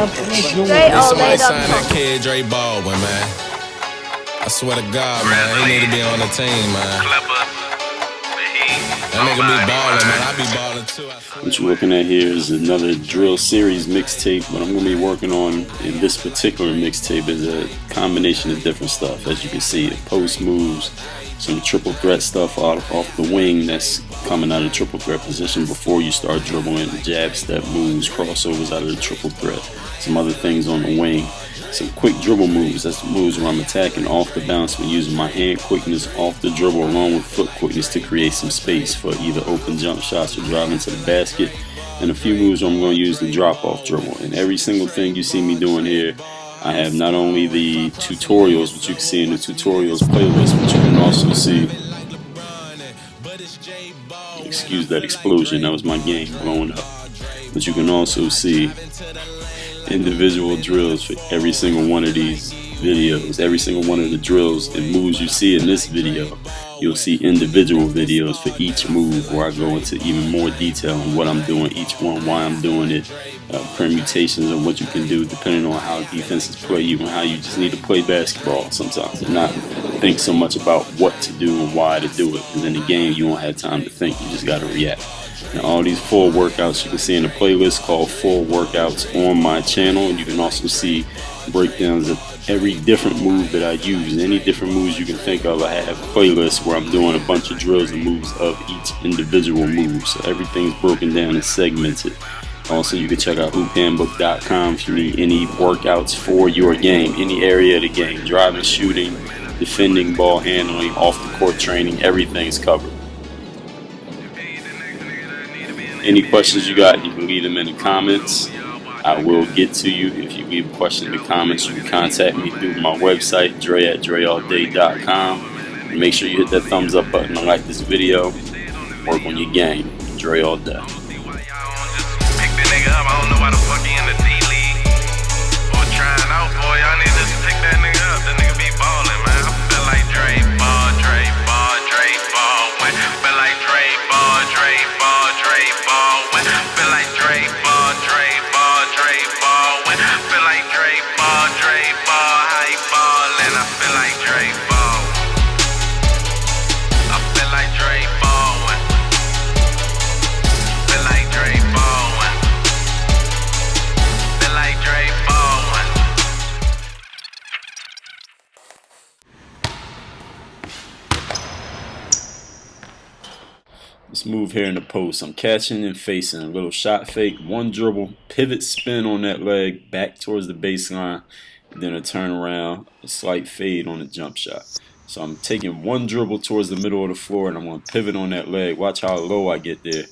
Straight all Somebody laid up sign that kid Dre Baldwin, man. I swear to God, man, he need to be on the team, man. That nigga be ballin', man. I be ballin' too. What you're looking at here is another drill series mixtape. What I'm going to be working on in this particular mixtape is a combination of different stuff. As you can see, post moves, some triple threat stuff off the wing that's coming out of triple threat position before you start dribbling, jab step moves, crossovers out of the triple threat, some other things on the wing. Some quick dribble moves, that's the moves where I'm attacking off the bounce but using my hand quickness off the dribble along with foot quickness to create some space for either open jump shots or driving to the basket. And a few moves where I'm going to use the drop off dribble. And every single thing you see me doing here, I have not only the tutorials, which you can see in the tutorials playlist, but you can also see, excuse that explosion, that was my game blowing up. But you can also see individual drills for every single one of these videos. Every single one of the drills and moves you see in this video, you'll see individual videos for each move where I go into even more detail on what I'm doing, each one, why I'm doing it, permutations of what you can do depending on how defenses play you and how you just need to play basketball sometimes and not think so much about what to do and why to do it. Because in the game you won't have time to think, you just got to react. Now all these full workouts you can see in the playlist called Full Workouts on my channel, and you can also see breakdowns of every different move that I use. Any different moves you can think of, I have playlists where I'm doing a bunch of drills and moves of each individual move. So everything's broken down and segmented. Also, you can check out hoophandbook.com if you need any workouts for your game, any area of the game, driving, shooting, defending, ball handling, off the court training, everything's covered. Any questions you got, you can leave them in the comments. I will get to you. If you leave a question in the comments, you can contact me through my website, dre@dreallday.com. And make sure you hit that thumbs up button and like this video. Work on your game. Dre all day. This move here in the post, I'm catching and facing a little shot fake, one dribble, pivot spin on that leg back towards the baseline, and then a turnaround, a slight fade on the jump shot. So I'm taking one dribble towards the middle of the floor and I'm going to pivot on that leg. Watch how low I get there,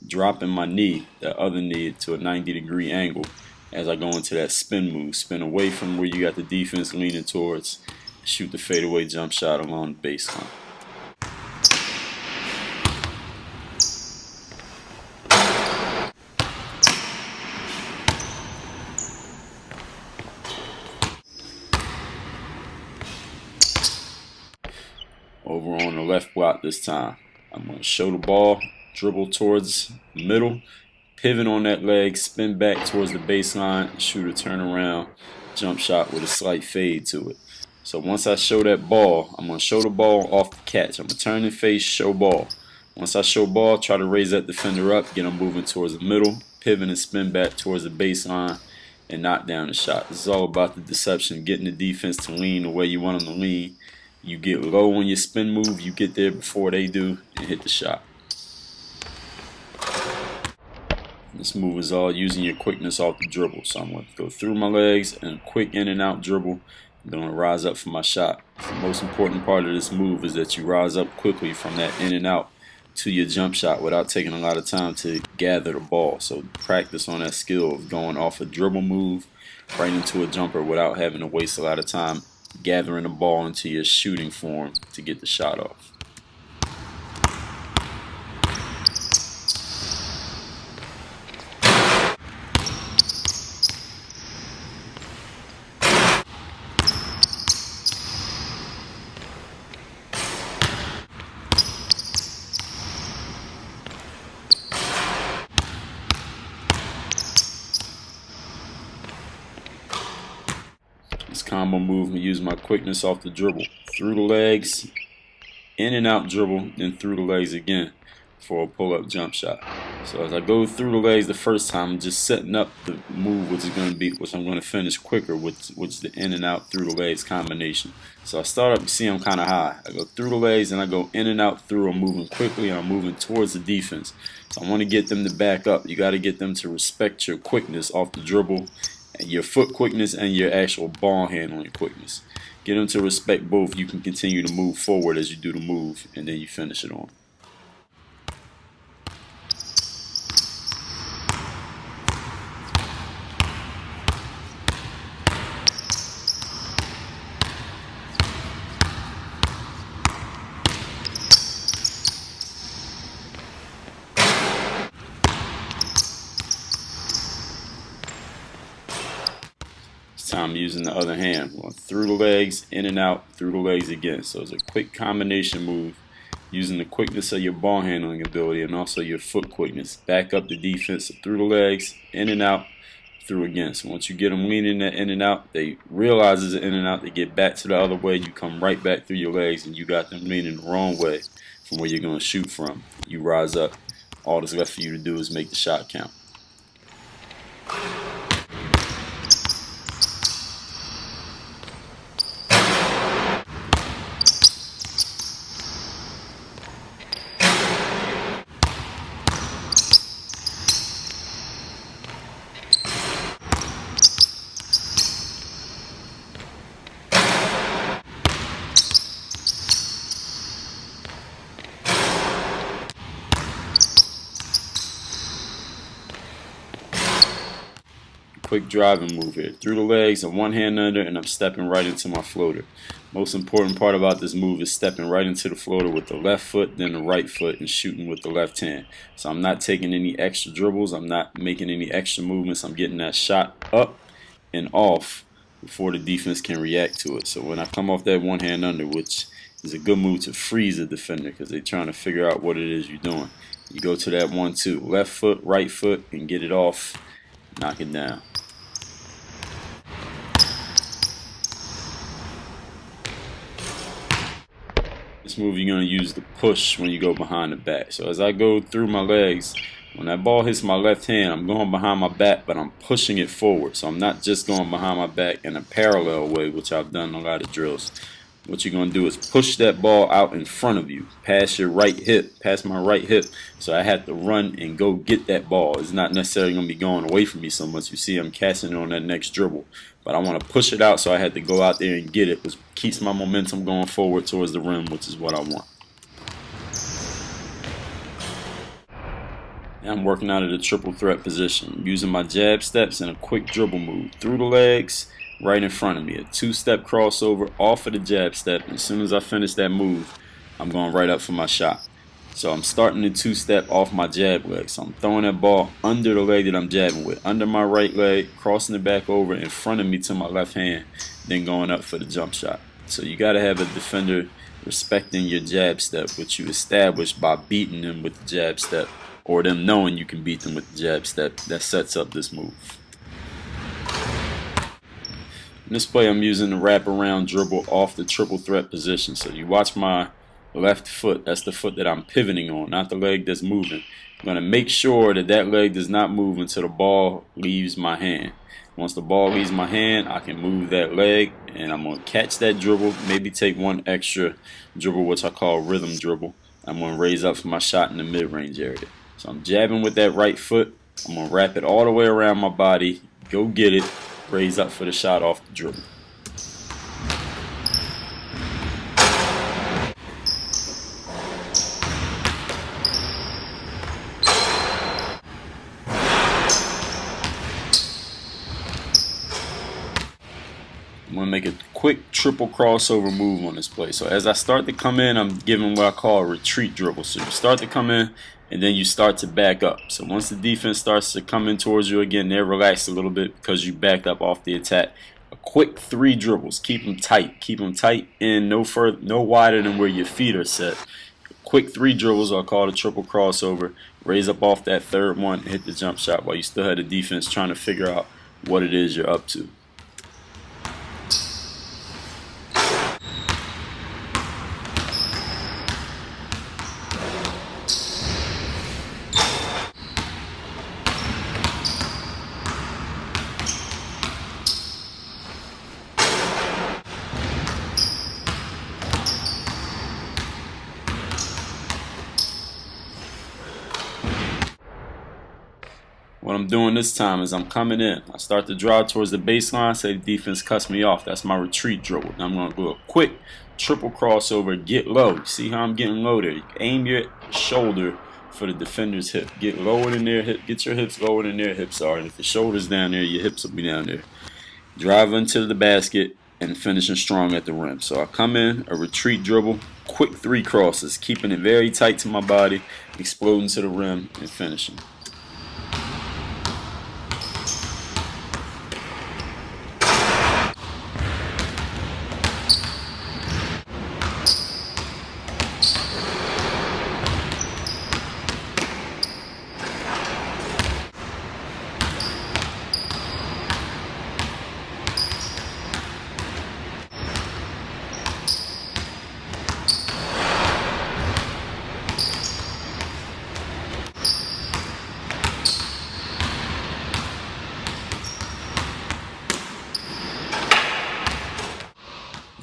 dropping my knee, that other knee, to a 90-degree angle as I go into that spin move. Spin away from where you got the defense leaning towards, shoot the fadeaway jump shot along the baseline. Over on the left block this time, I'm going to show the ball, dribble towards the middle, pivot on that leg, spin back towards the baseline, shoot a turnaround jump shot with a slight fade to it. So once I show that ball, I'm going to show the ball off the catch. I'm going to turn and face, show ball. Once I show ball, try to raise that defender up, get him moving towards the middle, pivot and spin back towards the baseline, and knock down the shot. This is all about the deception, getting the defense to lean the way you want them to lean. You get low on your spin move, you get there before they do, and hit the shot. This move is all using your quickness off the dribble. So I'm going to go through my legs and a quick in and out dribble. I'm going to rise up for my shot. The most important part of this move is that you rise up quickly from that in and out to your jump shot without taking a lot of time to gather the ball. So practice on that skill of going off a dribble move right into a jumper without having to waste a lot of time gathering the ball into your shooting form to get the shot off. This combo move, I'm use my quickness off the dribble. Through the legs, in and out dribble, then through the legs again for a pull-up jump shot. So as I go through the legs the first time, I'm just setting up the move, which I'm going to finish quicker, which is the in and out through the legs combination. So I start up, you see I'm kind of high. I go through the legs and I go in and out through. I'm moving quickly and I'm moving towards the defense. So I want to get them to back up. You got to get them to respect your quickness off the dribble, and your foot quickness and your actual ball handling quickness. Get them to respect both. You can continue to move forward as you do the move, and then you finish it on. I'm using the other hand, going through the legs, in and out, through the legs again. So it's a quick combination move using the quickness of your ball handling ability and also your foot quickness. Back up the defense through the legs, in and out, through again. So once you get them leaning that in and out, they realize it's an in and out, they get back to the other way, you come right back through your legs and you got them leaning the wrong way from where you're going to shoot from. You rise up. All that's left for you to do is make the shot count. Quick driving move here. Through the legs, and one hand under, and I'm stepping right into my floater. Most important part about this move is stepping right into the floater with the left foot, then the right foot, and shooting with the left hand. So I'm not taking any extra dribbles. I'm not making any extra movements. I'm getting that shot up and off before the defense can react to it. So when I come off that one hand under, which is a good move to freeze a defender because they're trying to figure out what it is you're doing, you go to that 1-2, left foot, right foot, and get it off, knock it down. This move you're going to use the push when you go behind the back. So as I go through my legs, when that ball hits my left hand, I'm going behind my back, but I'm pushing it forward. So I'm not just going behind my back in a parallel way, which I've done in a lot of drills. What you're going to do is push that ball out in front of you, past your right hip, past my right hip. So I have to run and go get that ball. It's not necessarily going to be going away from me so much. You see I'm catching it on that next dribble. But I want to push it out, so I had to go out there and get it, which keeps my momentum going forward towards the rim, which is what I want. Now I'm working out of the triple threat position, using my jab steps and a quick dribble move. Through the legs, right in front of me. A two-step crossover off of the jab step. And as soon as I finish that move, I'm going right up for my shot. So I'm starting the two-step off my jab leg. So I'm throwing that ball under the leg that I'm jabbing with. Under my right leg, crossing it back over in front of me to my left hand, then going up for the jump shot. So you got to have a defender respecting your jab step, which you establish by beating them with the jab step, or them knowing you can beat them with the jab step. That sets up this move. In this play, I'm using the wraparound dribble off the triple threat position. So you watch my left foot. That's the foot that I'm pivoting on, not the leg that's moving. I'm going to make sure that that leg does not move until the ball leaves my hand. Once the ball leaves my hand, I can move that leg, and I'm going to catch that dribble, maybe take one extra dribble, which I call rhythm dribble. I'm going to raise up for my shot in the mid-range area. So I'm jabbing with that right foot. I'm going to wrap it all the way around my body, go get it, raise up for the shot off the dribble. I'm going to make a quick triple crossover move on this play. So as I start to come in, I'm giving what I call a retreat dribble. So you start to come in, and then you start to back up. So once the defense starts to come in towards you again, they're relaxed a little bit because you backed up off the attack. A quick 3 dribbles. Keep them tight. Keep them tight and no wider than where your feet are set. Quick 3 dribbles, I'll call it a triple crossover. Raise up off that third one and hit the jump shot while you still have the defense trying to figure out what it is you're up to. what I'm doing this time is I'm coming in. I start to drive towards the baseline, say the defense cuts me off. That's my retreat dribble. Now I'm going to do a quick triple crossover, get low. See how I'm getting low there? You aim your shoulder for the defender's hip. Get lower than their hip. Get your hips lower than their hips are. And if your shoulder's down there, your hips will be down there. Drive into the basket and finishing strong at the rim. So I come in, a retreat dribble, quick 3 crosses, keeping it very tight to my body, exploding to the rim and finishing.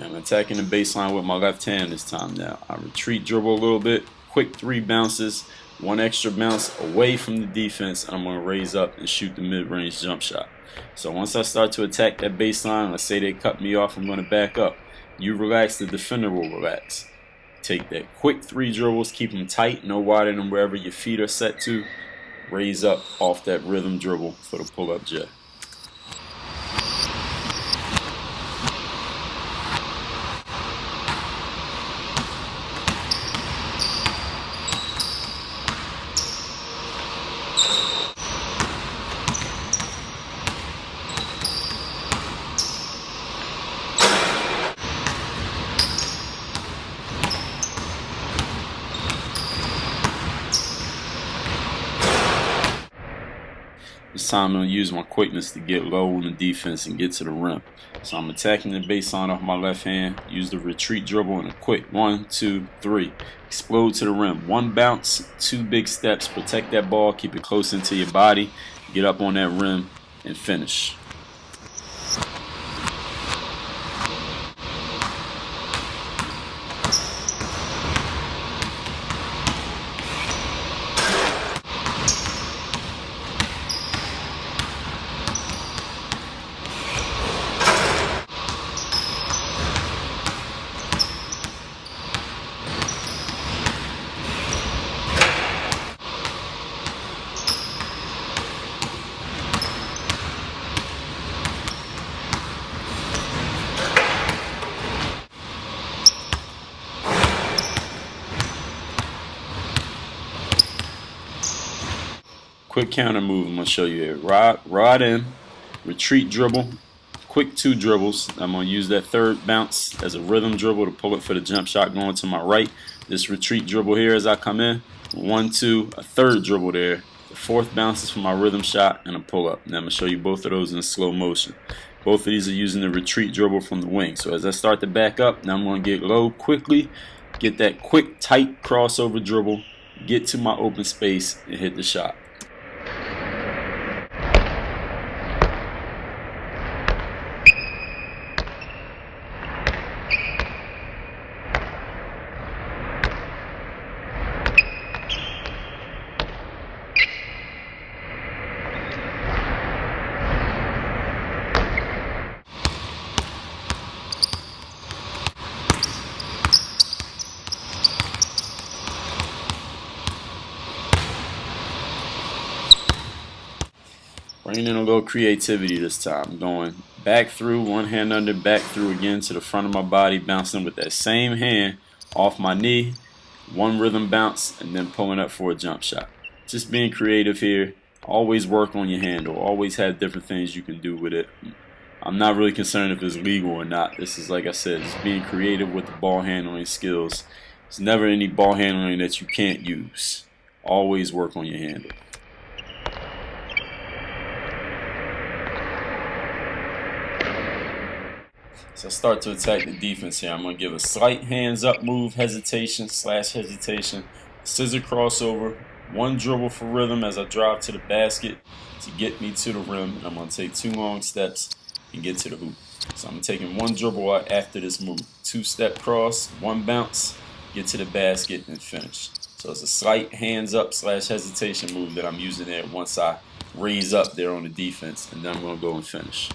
I'm attacking the baseline with my left hand this time now. I retreat dribble a little bit, quick 3 bounces, 1 extra bounce away from the defense, and I'm going to raise up and shoot the mid-range jump shot. So once I start to attack that baseline, let's say they cut me off, I'm going to back up. You relax, the defender will relax. Take that quick 3 dribbles, keep them tight, no wider than wherever your feet are set to. Raise up off that rhythm dribble for the pull-up jet. This time I'm going to use my quickness to get low on the defense and get to the rim. So I'm attacking the baseline off my left hand, use the retreat dribble and a quick 1, 2, 3. Explode to the rim. 1 bounce, 2 big steps, protect that ball, keep it close into your body, get up on that rim and finish. Quick counter move I'm going to show you here. Rod in, retreat dribble, quick 2 dribbles. I'm going to use that 3rd bounce as a rhythm dribble to pull it for the jump shot going to my right. This retreat dribble here as I come in. 1, 2, a 3rd dribble there. The 4th bounce is for my rhythm shot and a pull up. Now I'm going to show you both of those in slow motion. Both of these are using the retreat dribble from the wing. So as I start to back up, now I'm going to get low quickly, get that quick tight crossover dribble, get to my open space and hit the shot. Bringing in a little creativity this time. Going back through, 1 hand under, back through again to the front of my body, bouncing with that same hand off my knee, 1 rhythm bounce, and then pulling up for a jump shot. Just being creative here. Always work on your handle. Always have different things you can do with it. I'm not really concerned if it's legal or not. This is, like I said, just being creative with the ball handling skills. There's never any ball handling that you can't use. Always work on your handle. So I start to attack the defense here. I'm going to give a slight hands up move, hesitation, scissor crossover, 1 dribble for rhythm as I drive to the basket to get me to the rim. And I'm going to take 2 long steps and get to the hoop. So I'm taking 1 dribble out after this move. 2-step cross, 1 bounce, get to the basket and finish. So it's a slight hands up / hesitation move that I'm using there once I raise up there on the defense, and then I'm going to go and finish.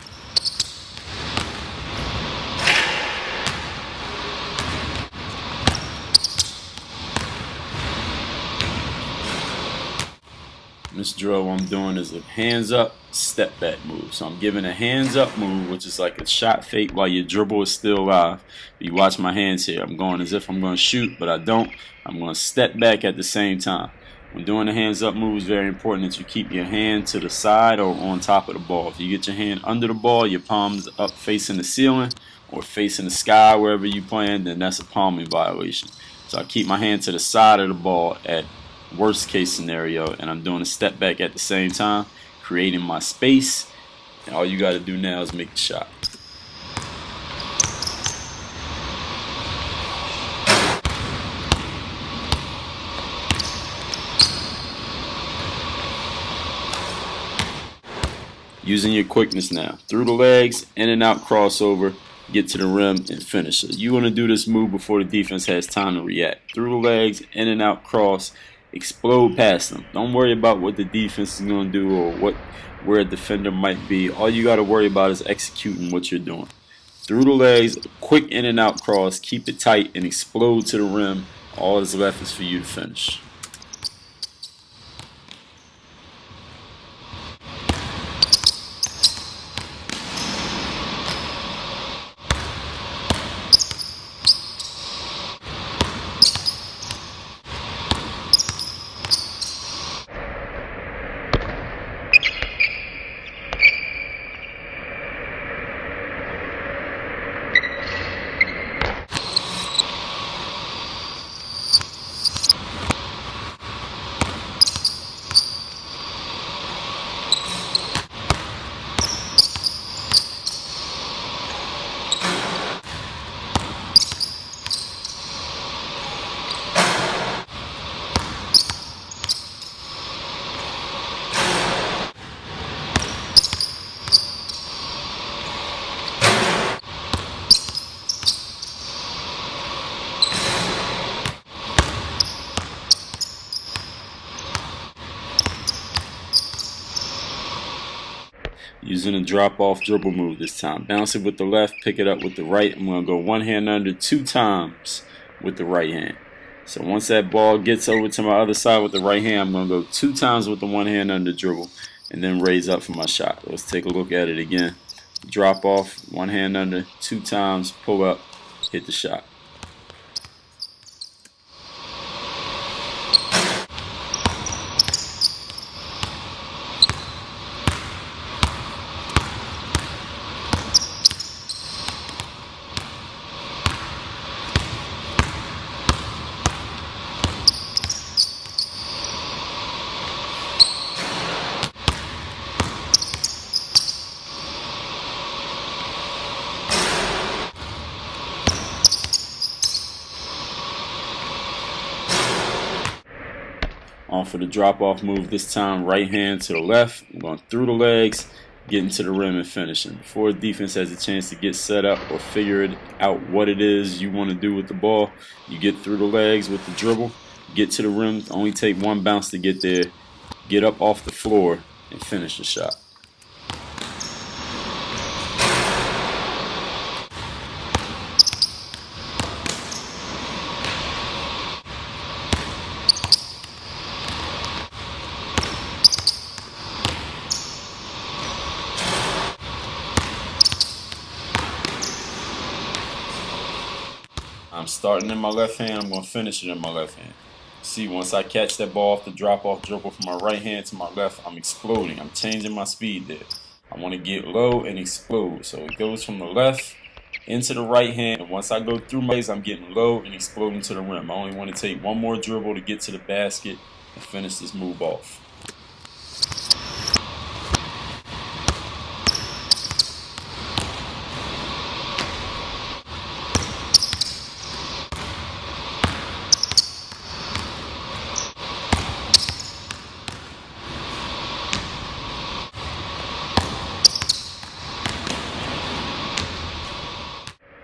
This drill, what I'm doing is a hands up, step back move. So I'm giving a hands up move, which is like a shot fake while your dribble is still live. You watch my hands here. I'm going as if I'm going to shoot, but I don't. I'm going to step back at the same time. When doing the hands up move, it's very important that you keep your hand to the side or on top of the ball. If you get your hand under the ball, your palms up facing the ceiling or facing the sky, wherever you're playing, then that's a palming violation. So I keep my hand to the side of the ball at worst case scenario, and I'm doing a step back at the same time, creating my space, and all you got to do now is make the shot. Using your quickness now, through the legs, in and out crossover, get to the rim and finish it. You want to do this move before the defense has time to react. Through the legs, in and out cross, explode past them. Don't worry about what the defense is going to do or where a defender might be. All you got to worry about is executing what you're doing. Through the legs, quick in and out cross, keep it tight and explode to the rim. All that's left is for you to finish. Using a drop-off dribble move this time. Bounce it with the left, pick it up with the right. I'm going to go one hand under 2 times with the right hand. So once that ball gets over to my other side with the right hand, I'm going to go 2 times with the one hand under dribble and then raise up for my shot. Let's take a look at it again. Drop off, one hand under, 2 times, pull up, hit the shot. On for the drop-off move this time, right hand to the left. I'm going through the legs, getting to the rim and finishing. Before the defense has a chance to get set up or figure it out what it is you want to do with the ball, you get through the legs with the dribble, get to the rim, only take 1 bounce to get there, get up off the floor, and finish the shot. I'm starting in my left hand, I'm going to finish it in my left hand. See, once I catch that ball off the drop-off dribble from my right hand to my left, I'm exploding. I'm changing my speed there. I want to get low and explode. So it goes from the left into the right hand. And once I go through my legs, I'm getting low and exploding to the rim. I only want to take 1 more dribble to get to the basket and finish this move off.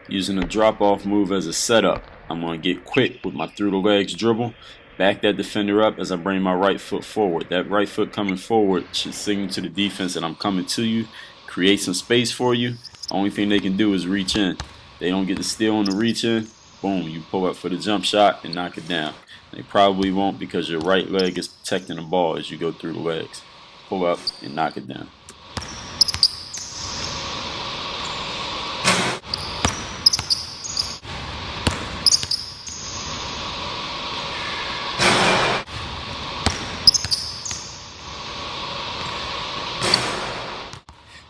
Using a drop-off move as a setup, I'm going to get quick with my through the legs dribble, Back that defender up as I bring my right foot forward. That right foot coming forward should signal to the defense that I'm coming to you, create some space for you. Only thing they can do is reach in. They don't get the steal on the reach in. Boom, you pull up for the jump shot and knock it down. They probably won't because your right leg is protecting the ball as you go through the legs. Pull up and knock it down.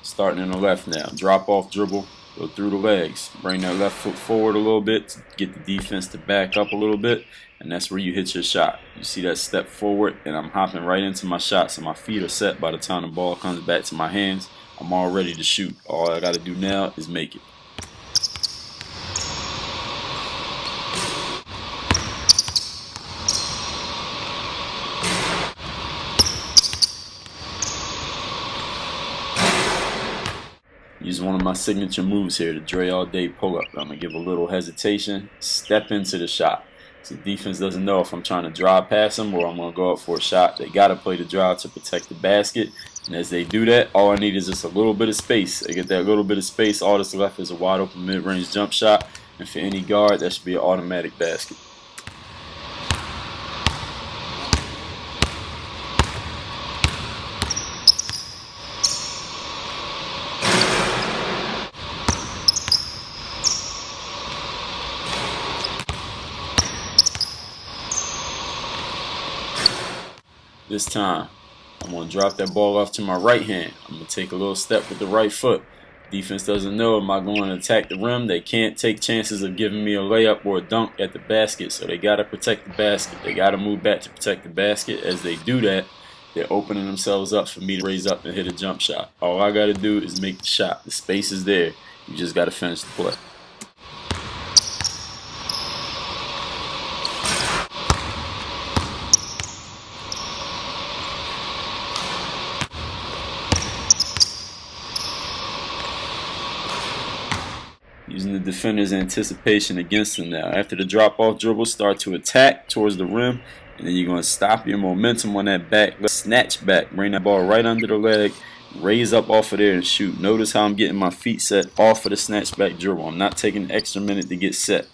Starting in the left now. Drop off dribble, go through the legs. Bring that left foot forward a little bit to get the defense to back up a little bit, and that's where you hit your shot. You see that step forward, and I'm hopping right into my shot, so my feet are set by the time the ball comes back to my hands. I'm all ready to shoot. All I got to do now is make it. Use one of my signature moves here, the Dre all day pull up. I'm going to give a little hesitation, step into the shot. So the defense doesn't know if I'm trying to drive past them or I'm going to go up for a shot. They got to play the drive to protect the basket. And as they do that, all I need is just a little bit of space. They get that little bit of space. All that's left is a wide open mid-range jump shot. And for any guard, that should be an automatic basket. This time, I'm going to drop that ball off to my right hand. I'm going to take a little step with the right foot. Defense doesn't know, am I going to attack the rim? They can't take chances of giving me a layup or a dunk at the basket, so they got to protect the basket. They got to move back to protect the basket. As they do that, they're opening themselves up for me to raise up and hit a jump shot. All I got to do is make the shot. The space is there. You just got to finish the play. Using the defender's anticipation against them now. After the drop-off dribble, start to attack towards the rim, and then you're going to stop your momentum on that back, snatch back, bring that ball right under the leg, raise up off of there and shoot. Notice how I'm getting my feet set off of the snatch back dribble. I'm not taking an extra minute to get set.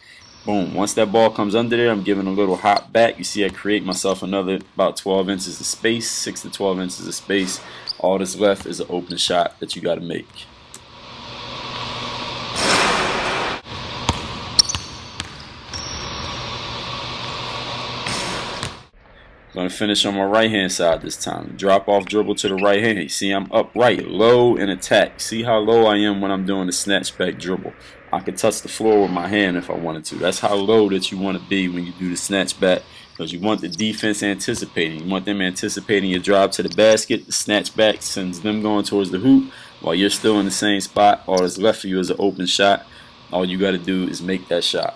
Boom. Once that ball comes under there, I'm giving a little hop back. You see I create myself another about 12 inches of space, 6 to 12 inches of space. All that's left is an open shot that you got to make. Going to finish on my right hand side this time. Drop off dribble to the right hand. You see I'm upright, low in attack. See how low I am when I'm doing the snatch back dribble. I can touch the floor with my hand if I wanted to. That's how low that you want to be when you do the snatch back, because you want the defense anticipating. You want them anticipating your drive to the basket. The snatch back sends them going towards the hoop while you're still in the same spot. All that's left for you is an open shot. All you got to do is make that shot.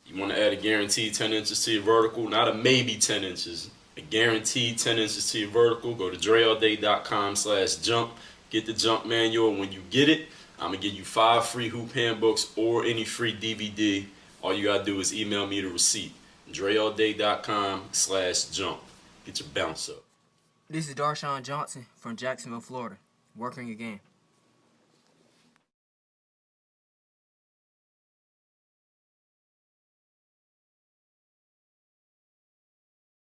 You want to add a guaranteed 10 inches to your vertical, not a maybe 10 inches. A guaranteed 10 inches to your vertical. Go to dreallday.com/jump. Get the jump manual. When you get it, I'm going to give you 5 free hoop handbooks or any free DVD. All you got to do is email me the receipt. dreallday.com/jump. Get your bounce up. This is Darshawn Johnson from Jacksonville, Florida. Working again.